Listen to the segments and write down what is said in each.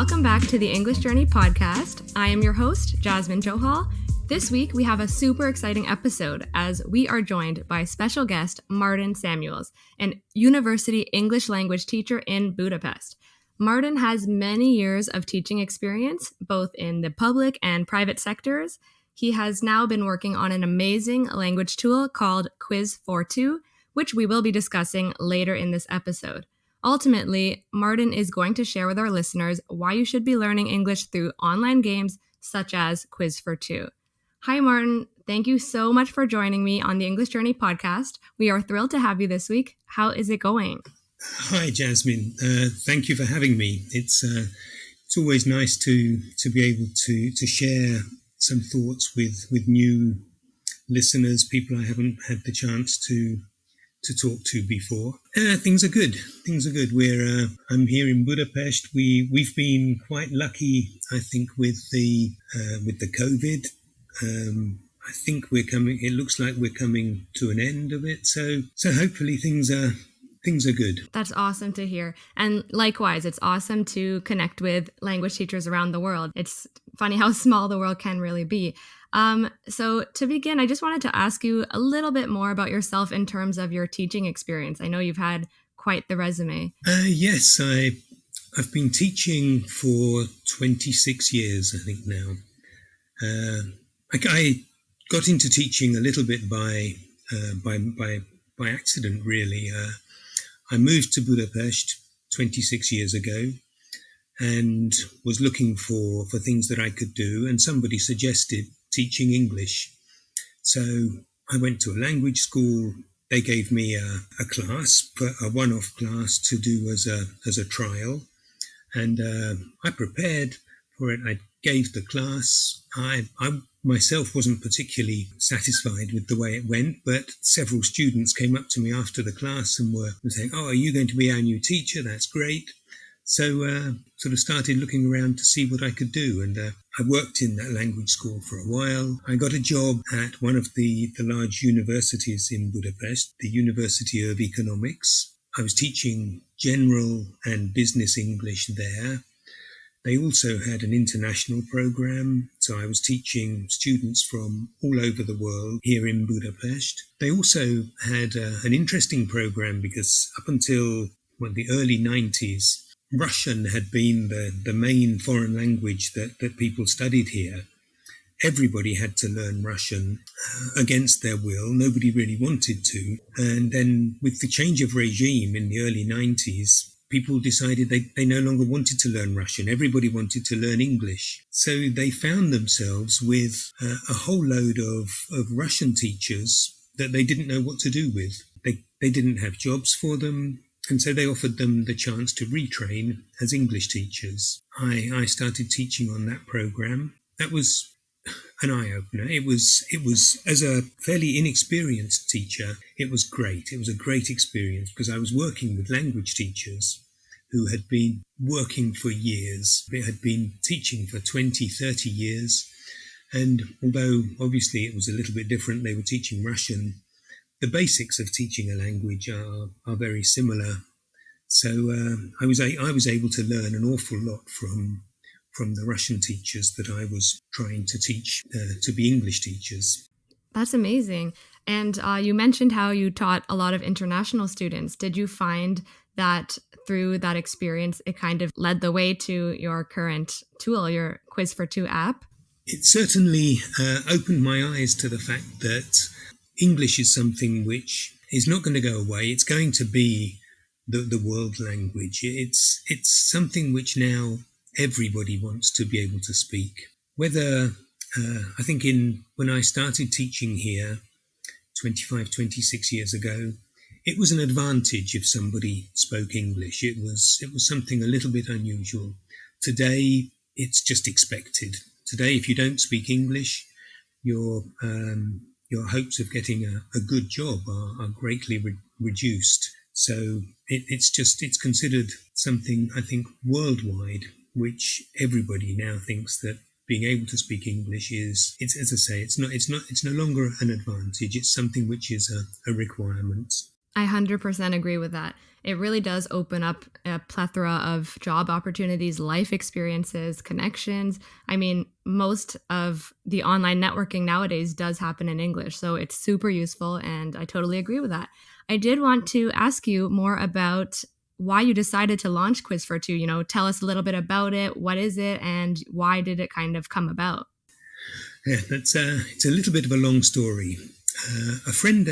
welcome back to the English Journey podcast. I am your host, Jasmine Johal. This week, we have a super exciting episode as we are joined by special guest Martin Samuels, an university English language teacher in Budapest. Martin has many years of teaching experience, both in the public and private sectors. He has now been working on an amazing language tool called Quiz42, which we will be discussing later in this episode. Ultimately, Martin is going to share with our listeners why you should be learning English through online games such as Quiz42. Hi, Martin. Thank you so much for joining me on the English Journey podcast. We are thrilled to have you this week. How is it going? Hi, Jasmine. Thank you for having me. It's always nice to be able to share some thoughts with new listeners, people I haven't had the chance to talk to before. Things are good. I'm here in Budapest. We've been quite lucky, I think, with the COVID. I think it looks like we're coming to an end of it. So hopefully things are good. That's awesome to hear. And likewise, it's awesome to connect with language teachers around the world. It's funny how small the world can really be. So to begin, I just wanted to ask you a little bit more about yourself in terms of your teaching experience. I know you've had quite the resume. Yes, I've been teaching for 26 years, I think now. I got into teaching a little bit by accident, really. I moved to Budapest 26 years ago and was looking for things that I could do, and somebody suggested teaching English. So I went to a language school. They gave me a class, a one-off class to do as a trial, and I prepared for it. I gave the class. I myself wasn't particularly satisfied with the way it went, but several students came up to me after the class and were saying, "Oh, are you going to be our new teacher? That's great." So sort of started looking around to see what I could do. And I worked in that language school for a while. I got a job at one of the large universities in Budapest, the University of Economics. I was teaching general and business English there. They also had an international program, so I was teaching students from all over the world here in Budapest. They also had an interesting program because up until the early 90s, Russian had been the main foreign language that people studied here. Everybody had to learn Russian against their will. Nobody really wanted to. And then with the change of regime in the early 90s, people decided they no longer wanted to learn Russian. Everybody wanted to learn English. So they found themselves with a whole load of Russian teachers that they didn't know what to do with. They didn't have jobs for them. And so they offered them the chance to retrain as English teachers. I started teaching on that program. That was an eye-opener. It was, as a fairly inexperienced teacher, it was great. It was a great experience because I was working with language teachers who had been working for years. They had been teaching for 20, 30 years. And although obviously it was a little bit different, they were teaching Russian, the basics of teaching a language are very similar. So I was able to learn an awful lot from the Russian teachers that I was trying to teach to be English teachers. That's amazing. And you mentioned how you taught a lot of international students. Did you find that through that experience, it kind of led the way to your current tool, your Quiz42 app? It certainly opened my eyes to the fact that English is something which is not going to go away. It's going to be the world language. It's something which now everybody wants to be able to speak. Whether, I think when I started teaching here 25, 26 years ago, it was an advantage if somebody spoke English. It was something a little bit unusual. Today, it's just expected. Today, if you don't speak English, your hopes of getting a good job are greatly reduced. So it's considered something, I think, worldwide, which everybody now thinks that being able to speak English it's as I say, it's no longer an advantage. It's something which is a requirement. I 100% agree with that. It really does open up a plethora of job opportunities, life experiences, connections. I mean, most of the online networking nowadays does happen in English, so it's super useful, and I totally agree with that. I did want to ask you more about why you decided to launch Quiz42. Tell us a little bit about it. What is it, and why did it kind of come about? Yeah, it's a little bit of a long story. A friend,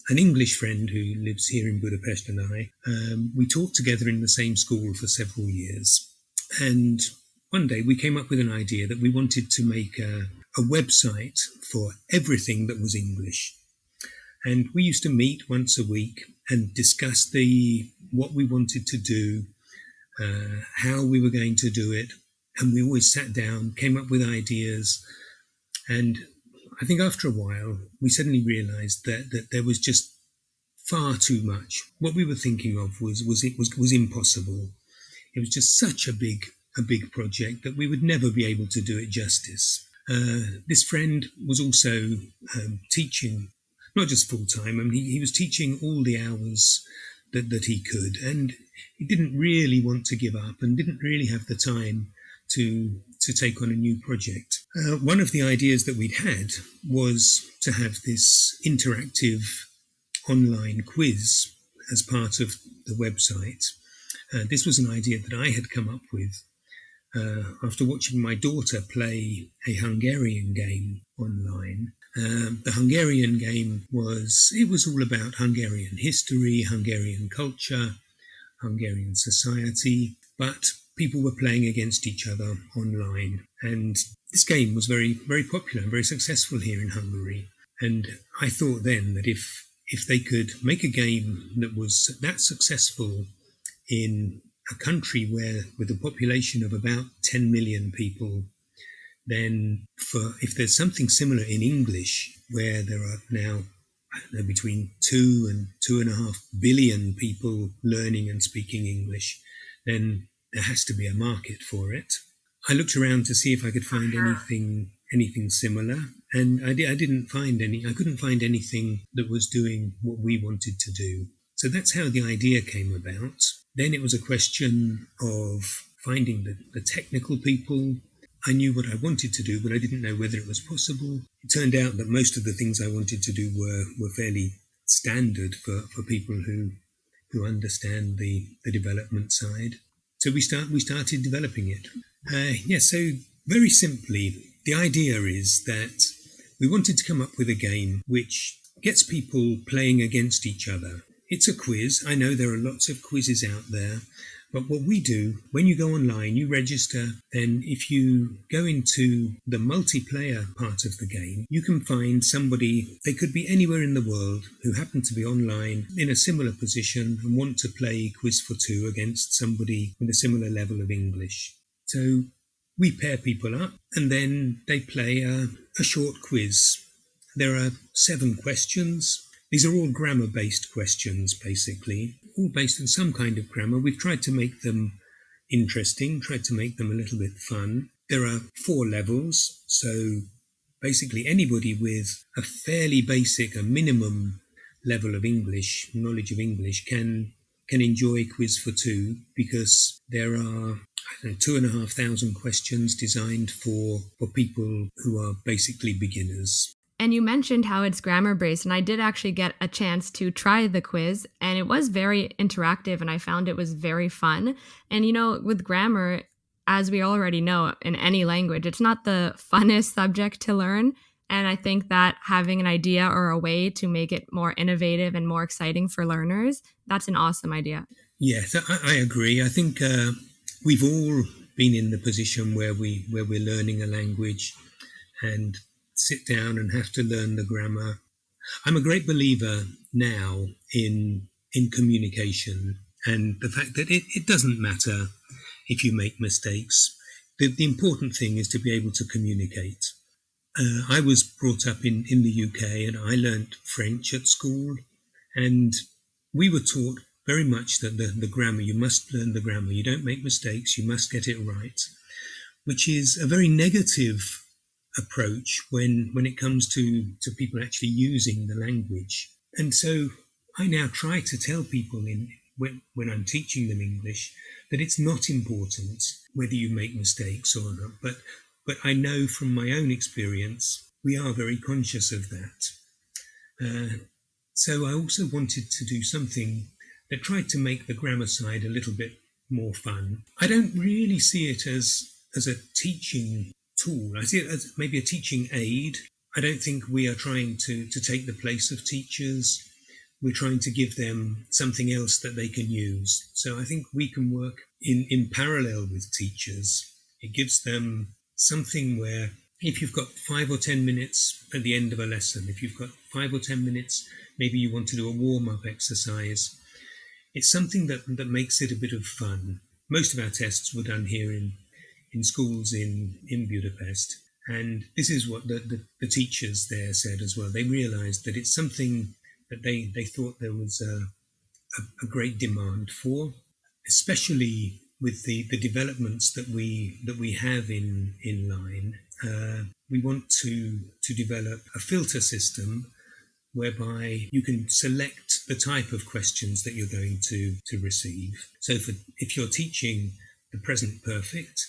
an English friend who lives here in Budapest, and we taught together in the same school for several years. And one day we came up with an idea that we wanted to make a website for everything that was English. And we used to meet once a week and discuss what we wanted to do, how we were going to do it. And we always sat down, came up with ideas. And I think after a while, we suddenly realized that there was just far too much. What we were thinking of was impossible. It was just such a big project that we would never be able to do it justice. This friend was also teaching, not just full time. I mean, he was teaching all the hours that he could, and he didn't really want to give up and didn't really have the time to take on a new project. One of the ideas that we'd had was to have this interactive online quiz as part of the website. This was an idea that I had come up with after watching my daughter play a Hungarian game online. The Hungarian game was all about Hungarian history, Hungarian culture, Hungarian society, but people were playing against each other online. And this game was very, very popular and very successful here in Hungary. And I thought then that if they could make a game that was that successful in a country with a population of about 10 million people, then if there's something similar in English, where there are now, I don't know, between 2 and 2.5 billion people learning and speaking English, then there has to be a market for it. I looked around to see if I could find anything similar, and I didn't find any. I couldn't find anything that was doing what we wanted to do. So that's how the idea came about. Then it was a question of finding the technical people. I knew what I wanted to do, but I didn't know whether it was possible. It turned out that most of the things I wanted to do were fairly standard for people who understand the development side. So we started developing it. So very simply, the idea is that we wanted to come up with a game which gets people playing against each other. It's a quiz. I know there are lots of quizzes out there, but what we do, when you go online, you register, then if you go into the multiplayer part of the game, you can find somebody, they could be anywhere in the world, who happen to be online in a similar position and want to play Quiz42 against somebody with a similar level of English. So we pair people up and then they play a short quiz. There are 7 questions. These are all grammar-based questions, basically, all based on some kind of grammar. We've tried to make them interesting, tried to make them a little bit fun. There are 4 levels, so basically anybody with a fairly basic, a minimum level of English, knowledge of English, can enjoy Quiz42, because there are 2,500 questions designed for people who are basically beginners. And you mentioned how it's grammar based, and I did actually get a chance to try the quiz, and it was very interactive, and I found it was very fun. And with grammar, as we already know, in any language, it's not the funnest subject to learn. And I think that having an idea or a way to make it more innovative and more exciting for learners, that's an awesome idea. Yes, I agree. I think we've all been in the position where we're learning a language and sit down and have to learn the grammar. I'm a great believer now in communication, and the fact that it doesn't matter if you make mistakes. The important thing is to be able to communicate. I was brought up in the UK, and I learnt French at school, and we were taught very much that the grammar, you must learn the grammar. You don't make mistakes, you must get it right, which is a very negative approach when it comes to people actually using the language. And so I now try to tell people when I'm teaching them English that it's not important whether you make mistakes or not. But I know from my own experience, we are very conscious of that. So I also wanted to do something that tried to make the grammar side a little bit more fun. I don't really see it as a teaching tool. I see it as maybe a teaching aid. I don't think we are trying to take the place of teachers. We're trying to give them something else that they can use. So I think we can work in parallel with teachers. It gives them something where if you've got 5 or 10 minutes at the end of a lesson, if you've got 5 or 10 minutes, maybe you want to do a warm-up exercise, it's something that makes it a bit of fun. Most of our tests were done here in schools in Budapest. And this is what the teachers there said as well. They realized that it's something that they thought there was a great demand for, especially with the developments that we have in line. We want to develop a filter system whereby you can select the type of questions that you're going to receive. So if you're teaching the present perfect,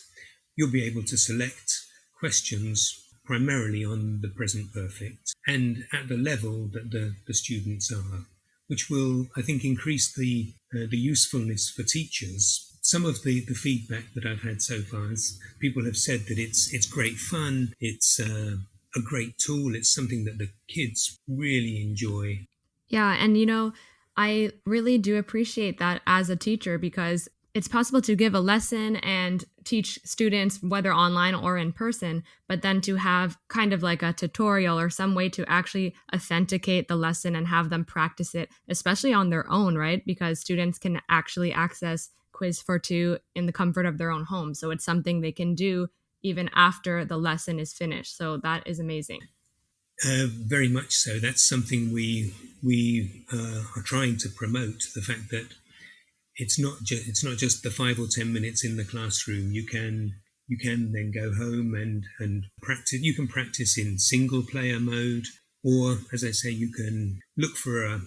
you'll be able to select questions primarily on the present perfect and at the level that the students are, which will, I think, increase the usefulness for teachers. Some of the feedback that I've had so far is people have said that it's great fun, it's a great tool, it's something that the kids really enjoy. Yeah, and I really do appreciate that as a teacher because it's possible to give a lesson and teach students whether online or in person, but then to have kind of like a tutorial or some way to actually authenticate the lesson and have them practice it, especially on their own, right? Because students can actually access Quiz42 in the comfort of their own home. So it's something they can do even after the lesson is finished. So that is amazing. Very much so. That's something we are trying to promote. The fact that it's not just the 5 or 10 minutes in the classroom. You can then go home and practice. You can practice in single player mode, or as I say, you can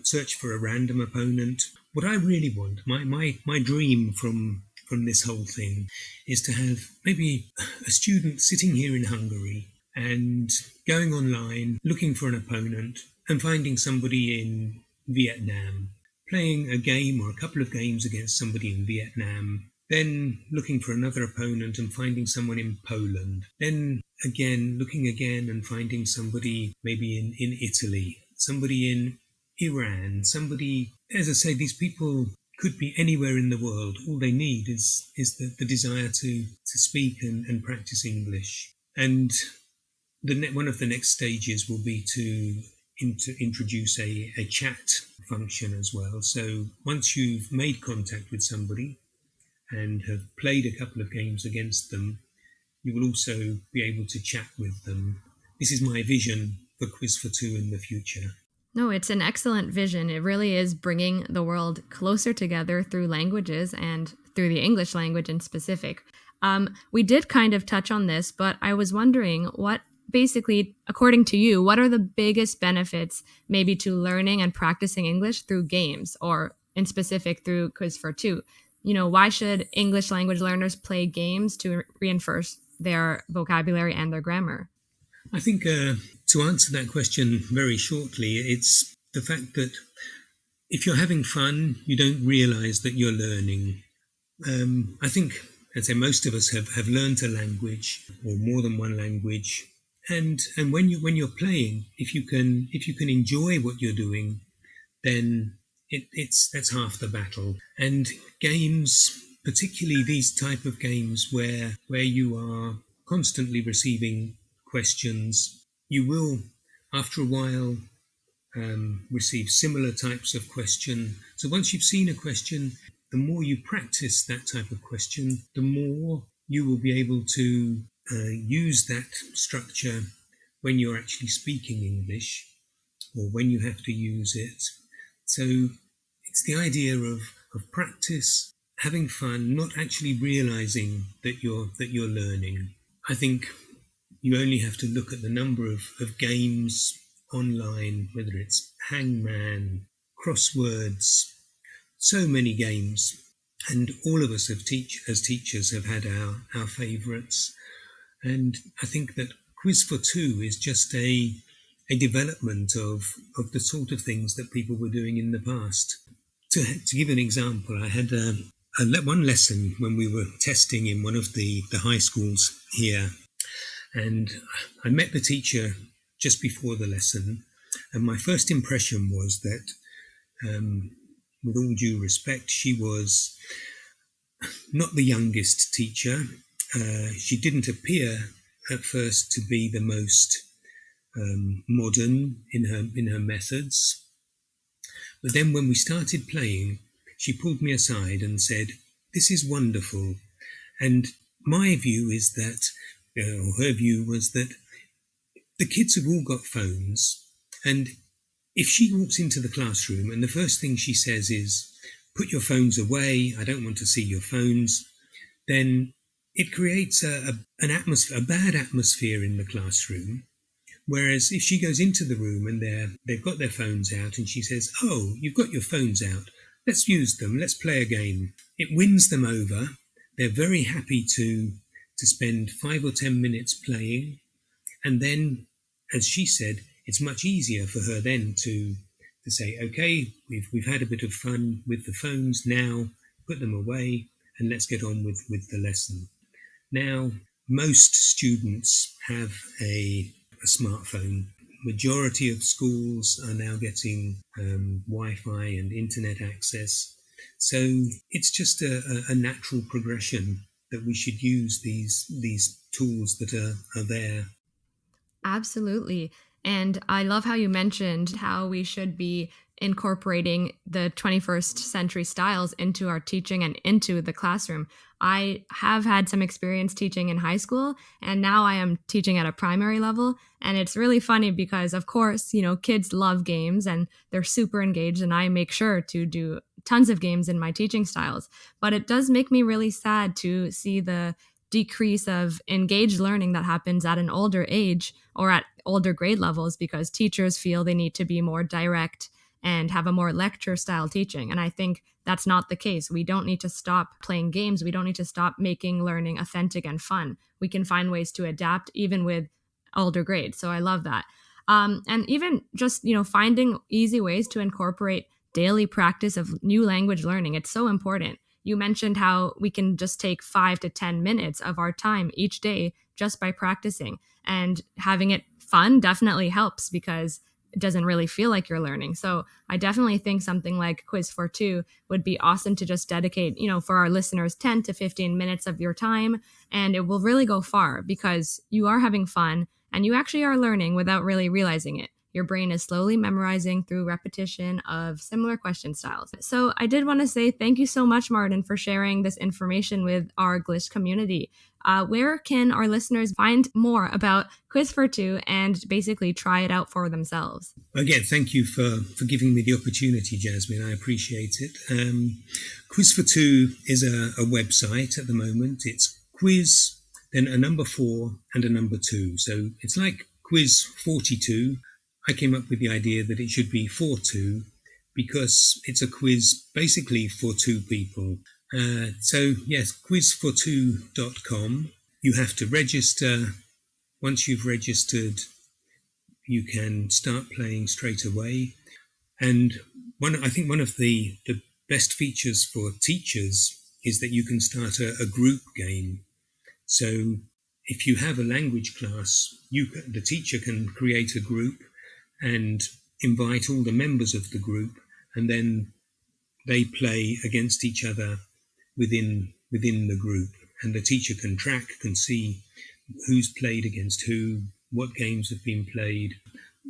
search for a random opponent. What I really want, my dream from this whole thing, is to have maybe a student sitting here in Hungary and going online, looking for an opponent, and finding somebody in Vietnam, playing a game or a couple of games against somebody in Vietnam, then looking for another opponent and finding someone in Poland, then looking again and finding somebody maybe in Italy, somebody in Iran, somebody, as I say, these people could be anywhere in the world. All they need is the desire to speak and practice English. And one of the next stages will be to introduce a chat function as well. So once you've made contact with somebody and have played a couple of games against them, you will also be able to chat with them. This is my vision for Quiz42 in the future. No, it's an excellent vision. It really is bringing the world closer together through languages and through the English language in specific. We did kind of touch on this, but I was wondering what basically, according to you, what are the biggest benefits maybe to learning and practicing English through games or in specific through Quiz42? Why should English language learners play games to reinforce their vocabulary and their grammar? I think to answer that question very shortly, it's the fact that if you're having fun, you don't realize that you're learning. I think, I'd say most of us have learned a language or more than one language. And when you're playing, if you can enjoy what you're doing, then that's half the battle. And games, particularly these type of games where you are constantly receiving questions, you will, after a while, receive similar types of question. So once you've seen a question, the more you practice that type of question, the more you will be able to use that structure when you're actually speaking English or when you have to use it. So it's the idea of practice, having fun, not actually realizing that you're learning. I think you only have to look at the number of games online, whether it's Hangman crosswords, so many games. And all of us as teachers have had our favourites. And I think that Quiz42 is just a development of the sort of things that people were doing in the past. To give an example, I had one lesson when we were testing in one of the high schools here, and I met the teacher just before the lesson, and my first impression was that, with all due respect, she was not the youngest teacher. She didn't appear at first to be the most modern in her methods. But then when we started playing, she pulled me aside and said, "This is wonderful." And my view is that, or her view was that the kids have all got phones. And if she walks into the classroom and the first thing she says is, "Put your phones away, I don't want to see your phones," then it creates a bad atmosphere in the classroom. Whereas if she goes into the room and they've got their phones out and she says, "Oh, you've got your phones out, let's use them, let's play a game," it wins them over. They're very happy to spend 5 or 10 minutes playing. And then, as she said, it's much easier for her then to say, "Okay, we've had a bit of fun with the phones, now put them away and let's get on with the lesson." Now, most students have a smartphone. Majority of schools are now getting Wi-Fi and internet access. So it's just a natural progression that we should use these tools that are there. Absolutely. And I love how you mentioned how we should be incorporating the 21st century styles into our teaching and into the classroom. I have had some experience teaching in high school, and now I am teaching at a primary level. And it's really funny because, of course, kids love games and they're super engaged, and I make sure to do tons of games in my teaching styles. But it does make me really sad to see the decrease of engaged learning that happens at an older age or at older grade levels because teachers feel they need to be more direct and have a more lecture style teaching. And I think that's not the case. We don't need to stop playing games. We don't need to stop making learning authentic and fun. We can find ways to adapt even with older grades. So I love that. And even just, finding easy ways to incorporate daily practice of new language learning. It's so important. You mentioned how we can just take 5 to 10 minutes of our time each day just by practicing, and having it fun definitely helps because it doesn't really feel like you're learning. So I definitely think something like Quiz42 would be awesome to just dedicate, for our listeners, 10 to 15 minutes of your time. And it will really go far because you are having fun and you actually are learning without really realizing it. Your brain is slowly memorizing through repetition of similar question styles. So I did want to say thank you so much, Martin, for sharing this information with our Glish community. Where can our listeners find more about Quiz42 and basically try it out for themselves? Again, thank you for giving me the opportunity, Jasmine. I appreciate it. Quiz42 is a website at the moment. It's quiz, then a number 4 and a number 2. So it's like Quiz42. I came up with the idea that it should be 42 because it's a quiz basically for 2 people. So yes, quiz42.com. You have to register. Once you've registered, you can start playing straight away. And I think one of the best features for teachers is that you can start a group game. So if you have a language class, the teacher can create a group and invite all the members of the group, and then they play against each other within the group, and the teacher can see who's played against who, what games have been played.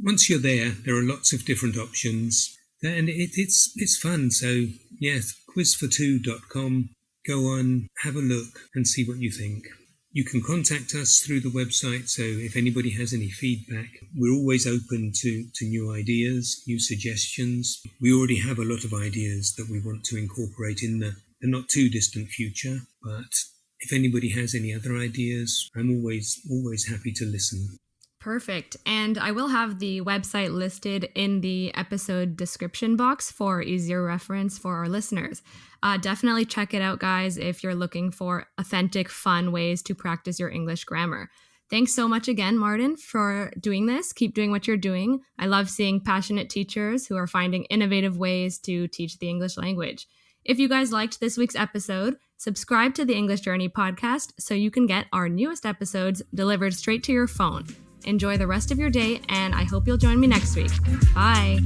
Once you're there are lots of different options, and it's fun. So yes, quiz42.com. Go on, have a look and see what you think. You can contact us through the website, so if anybody has any feedback, we're always open to new ideas, new suggestions. We already have a lot of ideas that we want to incorporate in the not too distant future, but if anybody has any other ideas, I'm always happy to listen. Perfect. And I will have the website listed in the episode description box for easier reference for our listeners. Definitely check it out, guys, if you're looking for authentic, fun ways to practice your English grammar. Thanks so much again, Martin, for doing this. Keep doing what you're doing. I love seeing passionate teachers who are finding innovative ways to teach the English language. If you guys liked this week's episode, subscribe to the English Journey podcast so you can get our newest episodes delivered straight to your phone. Enjoy the rest of your day, and I hope you'll join me next week. Bye.